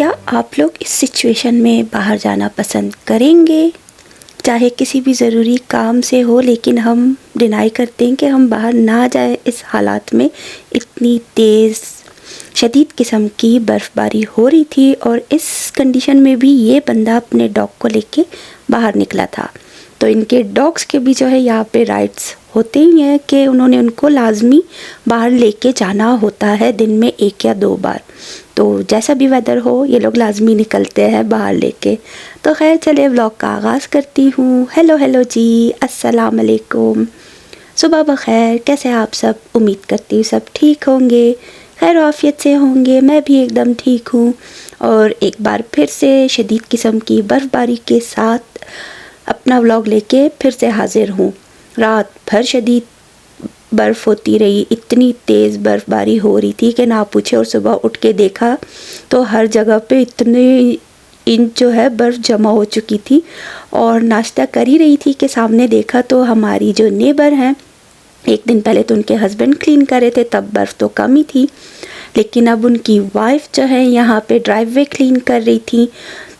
क्या आप लोग इस सिचुएशन में बाहर जाना पसंद करेंगे? चाहे किसी भी ज़रूरी काम से हो, लेकिन हम डिनाई करते हैं कि हम बाहर ना जाएं इस हालात में। इतनी तेज़ शदीद किस्म की बर्फ़बारी हो रही थी और इस कंडीशन में भी ये बंदा अपने डॉग को लेके बाहर निकला था। तो इनके डॉग्स के भी जो है यहाँ पे राइट्स होते ही हैं कि उन्होंने उनको लाजमी बाहर लेके जाना होता है दिन में 1 या 2 बार। तो जैसा भी वेदर हो ये लोग लाजमी निकलते हैं बाहर लेके। तो खैर चलिए व्लॉग का आगाज़ करती हूँ। हेलो जी, अस्सलाम वालेकुम, सुबह बखैर। कैसे आप सब? उम्मीद करती हूँ सब ठीक होंगे, खैर आफियत से होंगे। मैं भी एकदम ठीक हूँ और एक बार फिर से शदीद किस्म की बर्फ़बारी के साथ अपना व्लॉग लेके फिर से हाज़िर हूँ। रात भर शदीद बर्फ़ होती रही, इतनी तेज़ बर्फ़बारी हो रही थी कि ना पूछे। और सुबह उठ के देखा तो हर जगह पे इतने इंच जो है बर्फ़ जमा हो चुकी थी। और नाश्ता कर ही रही थी कि सामने देखा तो हमारी जो नेबर हैं, एक दिन पहले तो उनके हस्बैंड क्लीन कर रहे थे, तब बर्फ़ तो कम ही थी, लेकिन अब उनकी वाइफ जो है यहाँ पे ड्राइववे क्लीन कर रही थी।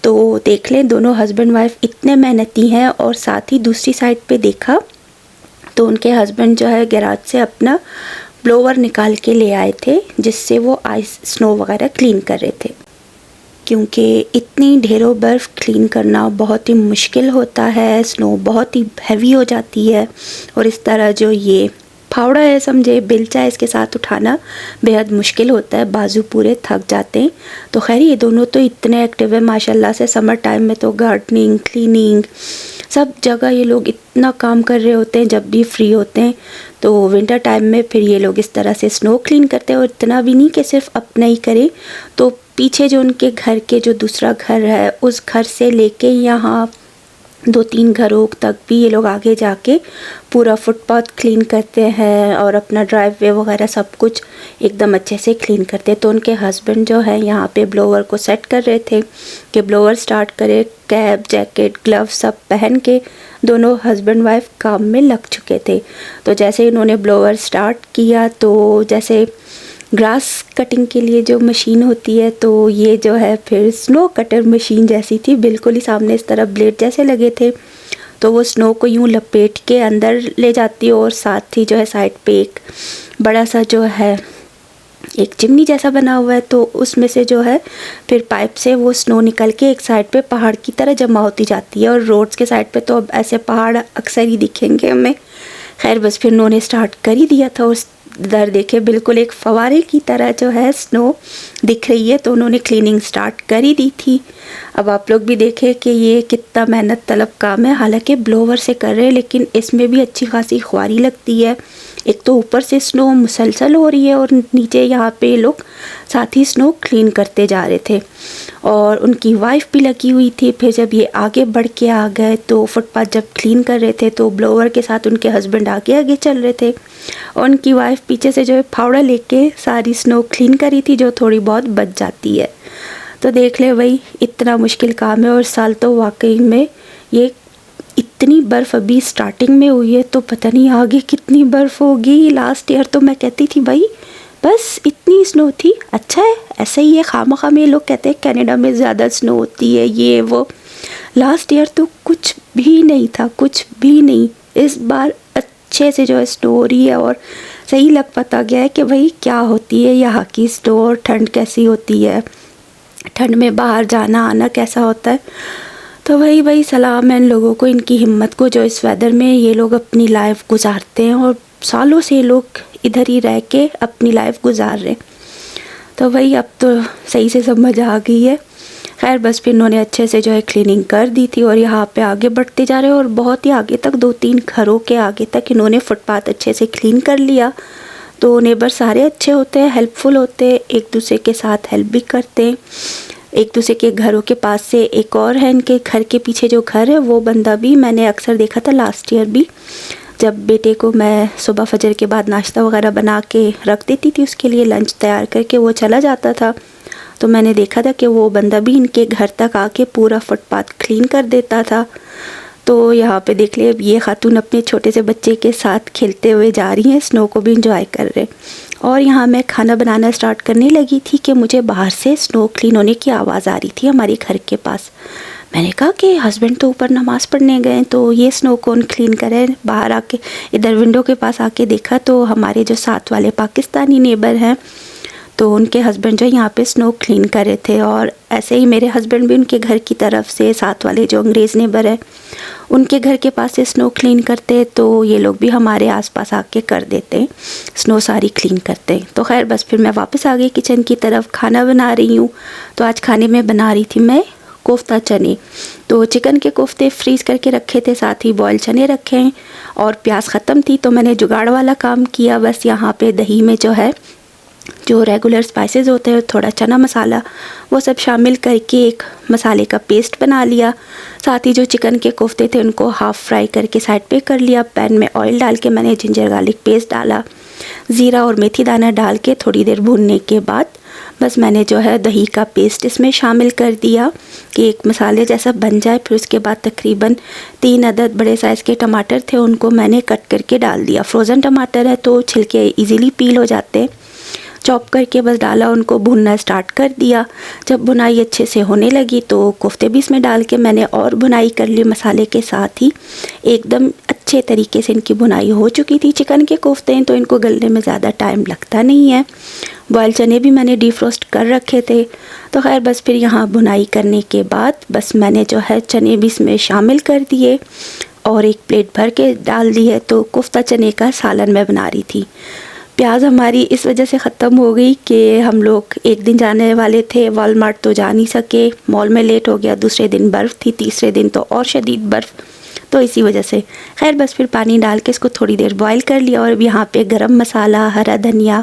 तो देख लें, दोनों हस्बैंड वाइफ इतने मेहनती हैं। और साथ ही दूसरी साइड पे देखा तो उनके हस्बैंड जो है गैराज से अपना ब्लोवर निकाल के ले आए थे, जिससे वो आइस स्नो वगैरह क्लीन कर रहे थे। क्योंकि इतनी ढेरों बर्फ़ क्लीन करना बहुत ही मुश्किल होता है, स्नो बहुत ही हैवी हो जाती है। और इस तरह जो ये फावड़ा है, समझे बेलचा है, इसके साथ उठाना बेहद मुश्किल होता है, बाजू पूरे थक जाते हैं। तो खैर ये दोनों तो इतने एक्टिव है माशाल्लाह से। समर टाइम में तो गार्डनिंग, क्लीनिंग, सब जगह ये लोग इतना काम कर रहे होते हैं जब भी फ्री होते हैं। तो विंटर टाइम में फिर ये लोग इस तरह से स्नो क्लीन करते हैं। और इतना भी नहीं कि सिर्फ अपना ही करें, तो पीछे जो उनके घर के जो दूसरा घर है, उस घर से लेके यहाँ 2-3 घरों तक भी ये लोग आगे जाके पूरा फुटपाथ क्लीन करते हैं और अपना ड्राइववे वगैरह सब कुछ एकदम अच्छे से क्लीन करते हैं। तो उनके हस्बैंड जो है यहाँ पे ब्लोवर को सेट कर रहे थे कि ब्लोवर स्टार्ट करे। कैप, जैकेट, ग्लव सब पहन के दोनों हस्बैंड वाइफ काम में लग चुके थे। तो जैसे इन्होंने ब्लोवर स्टार्ट किया तो जैसे ग्रास कटिंग के लिए जो मशीन होती है, तो ये जो है फिर स्नो कटर मशीन जैसी थी, बिल्कुल ही सामने इस तरह ब्लेड जैसे लगे थे। तो वो स्नो को यूं लपेट के अंदर ले जाती है और साथ ही जो है साइड पे एक बड़ा सा जो है एक चिमनी जैसा बना हुआ है, तो उसमें से जो है फिर पाइप से वो स्नो निकल के एक साइड पे पहाड़ की तरह जमा होती जाती है। और रोड्स के साइड पे तो अब ऐसे पहाड़ अक्सर ही दिखेंगे हमें। खैर बस फिर उन्होंने स्टार्ट कर ही दिया था। उस इधर देखे बिल्कुल एक फवारे की तरह जो है स्नो दिख रही है, तो उन्होंने क्लीनिंग स्टार्ट कर ही दी थी। अब आप लोग भी देखें कि ये कितना मेहनत तलब काम है। हालांकि ब्लोवर से कर रहे हैं, लेकिन इसमें भी अच्छी खासी ख्वारी लगती है। एक तो ऊपर से स्नो मुसलसल हो रही है और नीचे यहाँ पे लोग साथ ही स्नो क्लीन करते जा रहे थे। और उनकी वाइफ भी लगी हुई थी। फिर जब ये आगे बढ़ के आ गए तो फुटपाथ जब क्लीन कर रहे थे, तो ब्लोवर के साथ उनके हस्बैंड आगे आगे चल रहे थे और उनकी वाइफ पीछे से जो है फावड़ा लेके सारी स्नो क्लीन करी थी, जो थोड़ी बहुत बच जाती है। तो देख ले भाई, इतना मुश्किल काम है। और साल तो वाकई में ये इतनी बर्फ़ अभी स्टार्टिंग में हुई है, तो पता नहीं आगे कितनी बर्फ़ होगी। लास्ट ईयर तो मैं कहती थी भाई बस इतनी स्नो थी, अच्छा है, ऐसे ही है। खामखा में लोग कहते हैं कनाडा में ज़्यादा स्नो होती है, ये वो। लास्ट ईयर तो कुछ भी नहीं था, कुछ भी नहीं। इस बार अच्छे से जो है स्नो हो रही है और सही लग पता गया है कि भाई क्या होती है यहाँ की स्नो और ठंड कैसी होती है, ठंड में बाहर जाना आना कैसा होता है। तो भाई सलाम है इन लोगों को, इनकी हिम्मत को, जो इस वेदर में ये लोग अपनी लाइफ गुजारते हैं। और सालों से लोग इधर ही रह के अपनी लाइफ गुजार रहे। तो भाई अब तो सही से समझ आ गई है। खैर बस फिर इन्होंने अच्छे से जो है क्लीनिंग कर दी थी और यहाँ पे आगे बढ़ते जा रहे हैं। और बहुत ही आगे तक, 2-3 घरों के आगे तक इन्होंने फुटपाथ अच्छे से क्लीन कर लिया। तो नेबर सारे अच्छे होते हैं, हेल्पफुल होते हैं, एक दूसरे के साथ हेल्प भी करते हैं। एक दूसरे के घरों के पास से एक और है, इनके घर के पीछे जो घर है, वो बंदा भी मैंने अक्सर देखा था लास्ट ईयर भी, जब बेटे को मैं सुबह फजर के बाद नाश्ता वगैरह बना के रख देती थी, उसके लिए लंच तैयार करके वो चला जाता था। तो मैंने देखा था कि वो बंदा भी इनके घर तक आके पूरा फुटपाथ क्लीन कर देता था। तो यहाँ पे देख लिया, ये खातून अपने छोटे से बच्चे के साथ खेलते हुए जा रही हैं, स्नो को भी इंजॉय कर रहे हैं। और यहाँ मैं खाना बनाना स्टार्ट करने लगी थी कि मुझे बाहर से स्नो क्लीन होने की आवाज़ आ रही थी हमारे घर के पास। मैंने कहा कि हस्बैंड तो ऊपर नमाज़ पढ़ने गए, तो ये स्नो कौन क्लीन करे। बाहर आके इधर विंडो के पास आके देखा तो हमारे जो साथ वाले पाकिस्तानी नेबर हैं, तो उनके हस्बैंड जो यहाँ पे स्नो क्लीन कर रहे थे। और ऐसे ही मेरे हस्बैंड भी उनके घर की तरफ से, साथ वाले जो अंग्रेज़ नेबर है उनके घर के पास से स्नो क्लीन करते, तो ये लोग भी हमारे आसपास आके कर देते हैं, स्नो सारी क्लीन करते हैं। तो खैर बस फिर मैं वापस आ गई किचन की तरफ, खाना बना रही हूँ। तो आज खाने में बना रही थी मैं कोफ्ता चने। तो चिकन के कोफ्ते फ्रीज़ करके रखे थे, साथ ही बॉयल चने रखे हैं, और प्याज ख़त्म थी तो मैंने जुगाड़ वाला काम किया। बस यहाँ पे दही में जो है, जो रेगुलर स्पाइसेस होते हैं, थोड़ा चना मसाला, वो सब शामिल करके एक मसाले का पेस्ट बना लिया। साथ ही जो चिकन के कोफ्ते थे उनको हाफ़ फ्राई करके साइड पे कर लिया। पैन में ऑयल डाल के मैंने जिंजर गार्लिक पेस्ट डाला, ज़ीरा और मेथी दाना डाल के थोड़ी देर भूनने के बाद बस मैंने जो है दही का पेस्ट इसमें शामिल कर दिया कि एक मसाले जैसा बन जाए। फिर उसके बाद तकरीबन 3 अदद बड़े साइज़ के टमाटर थे, उनको मैंने कट करके डाल दिया। फ्रोज़न टमाटर है तो छिलके इजीली पील हो जाते हैं। चॉप करके बस डाला, उनको भुनना स्टार्ट कर दिया। जब भुनाई अच्छे से होने लगी तो कोफ्ते भी इसमें डाल के मैंने और भुनाई कर ली मसाले के साथ ही। एकदम अच्छे तरीके से इनकी भुनाई हो चुकी थी। चिकन के कोफ्ते हैं तो इनको गलने में ज़्यादा टाइम लगता नहीं है। बॉयल चने भी मैंने डीफ्रोस्ट कर रखे थे। तो खैर बस फिर यहाँ भुनाई करने के बाद बस मैंने जो है चने भी इसमें शामिल कर दिए और एक प्लेट भर के डाल दी है। तो कोफ्ता चने का सालन मैं बना रही थी। प्याज हमारी इस वजह से ख़त्म हो गई कि हम लोग एक दिन जाने वाले थे, वॉलमार्ट तो जा नहीं सके, मॉल में लेट हो गया, दूसरे दिन बर्फ़ थी, तीसरे दिन तो और शदीद बर्फ़, तो इसी वजह से खैर बस फिर पानी डाल के इसको थोड़ी देर बॉईल कर लिया। और अब यहाँ पे गरम मसाला, हरा धनिया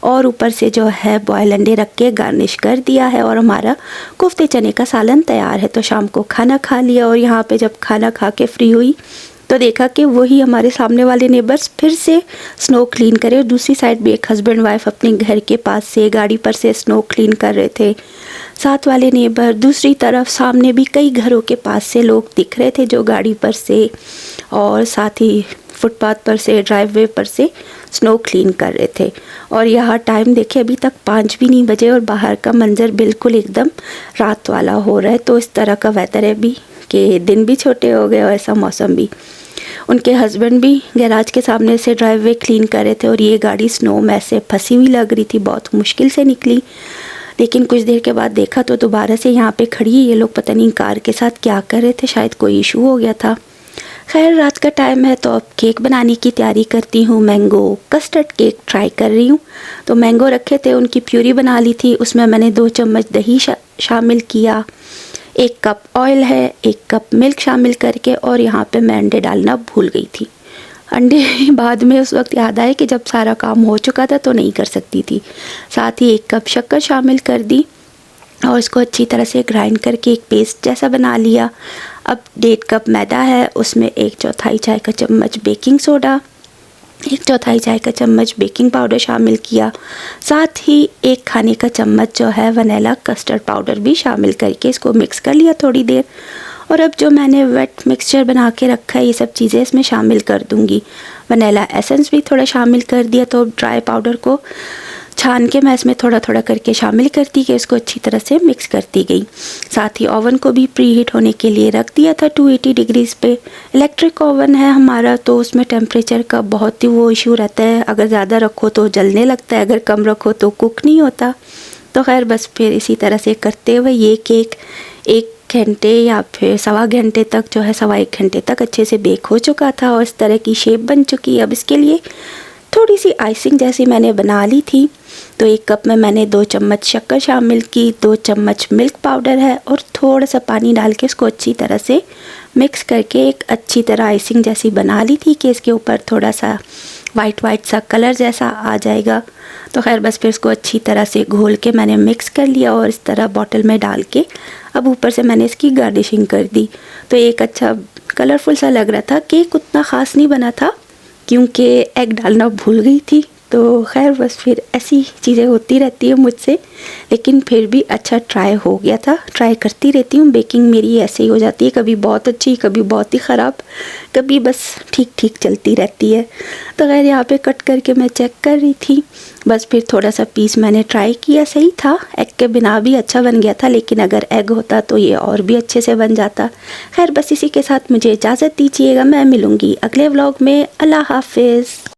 और ऊपर से जो है बॉयल अंडे रख के गार्निश कर दिया है और हमारा कोफ्ते चने का सालन तैयार है। तो शाम को खाना खा लिया और यहाँ पे जब खाना खा के फ्री हुई तो देखा कि वही हमारे सामने वाले नेबर्स फिर से स्नो क्लीन करे, और दूसरी साइड भी एक हस्बैंड वाइफ अपने घर के पास से गाड़ी पर से स्नो क्लीन कर रहे थे। साथ वाले नेबर, दूसरी तरफ सामने भी कई घरों के पास से लोग दिख रहे थे जो गाड़ी पर से और साथ ही फुटपाथ पर से, ड्राइववे पर से स्नो क्लीन कर रहे थे। और यहाँ टाइम देखे अभी तक 5 भी नहीं बजे और बाहर का मंजर बिल्कुल एकदम रात वाला हो रहा है। तो इस तरह का वेदर है भी कि दिन भी छोटे हो गए और ऐसा मौसम भी। उनके हस्बैंड भी गैराज के सामने से ड्राइववे क्लीन कर रहे थे और ये गाड़ी स्नो में से फंसी हुई लग रही थी, बहुत मुश्किल से निकली। लेकिन कुछ देर के बाद देखा तो दोबारा से यहाँ पे खड़ी ये लोग पता नहीं कार के साथ क्या कर रहे थे, शायद कोई इशू हो गया था। खैर रात का टाइम है तो अब केक बनाने की तैयारी करती हूँ। मैंगो कस्टर्ड केक ट्राई कर रही हूँ। तो मैंगो रखे थे, उनकी प्यूरी बना ली थी, उसमें मैंने 2 चम्मच दही शामिल किया, 1 कप ऑयल है, 1 कप मिल्क शामिल करके, और यहाँ पे मैं अंडे डालना भूल गई थी। अंडे बाद में उस वक्त याद आए कि जब सारा काम हो चुका था तो नहीं कर सकती थी। साथ ही 1 कप शक्कर शामिल कर दी और इसको अच्छी तरह से ग्राइंड करके एक पेस्ट जैसा बना लिया। अब 1.5 कप मैदा है, उसमें 1/4 चाय का चम्मच बेकिंग सोडा, 1/4 चाय का चम्मच बेकिंग पाउडर शामिल किया। साथ ही 1 खाने का चम्मच जो है वनीला कस्टर्ड पाउडर भी शामिल करके इसको मिक्स कर लिया थोड़ी देर। और अब जो मैंने वेट मिक्सचर बना के रखा है ये सब चीज़ें इसमें शामिल कर दूंगी। वनीला एसेंस भी थोड़ा शामिल कर दिया। तो ड्राई पाउडर को छान के मैं इसमें थोड़ा थोड़ा करके शामिल करती गई, इसको अच्छी तरह से मिक्स करती गई। साथ ही ओवन को भी प्री हीट होने के लिए रख दिया था 280 डिग्रीज़ पे। इलेक्ट्रिक ओवन है हमारा तो उसमें टेम्परेचर का बहुत ही वो इशू रहता है, अगर ज़्यादा रखो तो जलने लगता है, अगर कम रखो तो कुक नहीं होता। तो खैर बस फिर इसी तरह से करते हुए ये केक 1 घंटे या फिर 1.25 घंटे तक जो है 1.25 घंटे तक अच्छे से बेक हो चुका था और इस तरह की शेप बन चुकी है। अब इसके लिए थोड़ी सी आइसिंग जैसी मैंने बना ली थी। तो 1 कप में मैंने 2 चम्मच शक्कर शामिल की, 2 चम्मच मिल्क पाउडर है और थोड़ा सा पानी डाल के इसको अच्छी तरह से मिक्स करके एक अच्छी तरह आइसिंग जैसी बना ली थी कि इसके ऊपर थोड़ा सा वाइट सा कलर जैसा आ जाएगा। तो खैर बस फिर इसको अच्छी तरह से घोल के मैंने मिक्स कर लिया और इस तरह बॉटल में डाल के अब ऊपर से मैंने इसकी गार्निशिंग कर दी। तो एक अच्छा कलरफुल सा लग रहा था। केक उतना ख़ास नहीं बना था क्योंकि एग डालना भूल गई थी, तो खैर बस फिर ऐसी चीज़ें होती रहती है मुझसे, लेकिन फिर भी अच्छा ट्राई हो गया था। ट्राई करती रहती हूँ, बेकिंग मेरी ऐसे ही हो जाती है, कभी बहुत अच्छी, कभी बहुत ही ख़राब, कभी बस ठीक ठीक चलती रहती है। तो खैर यहाँ पे कट करके मैं चेक कर रही थी, बस फिर थोड़ा सा पीस मैंने ट्राई किया, सही था। एग के बिना भी अच्छा बन गया था, लेकिन अगर एग होता तो ये और भी अच्छे से बन जाता। खैर बस इसी के साथ मुझे इजाज़त दीजिएगा, मैं मिलूँगी अगले व्लॉग में। अल्लाह हाफिज़।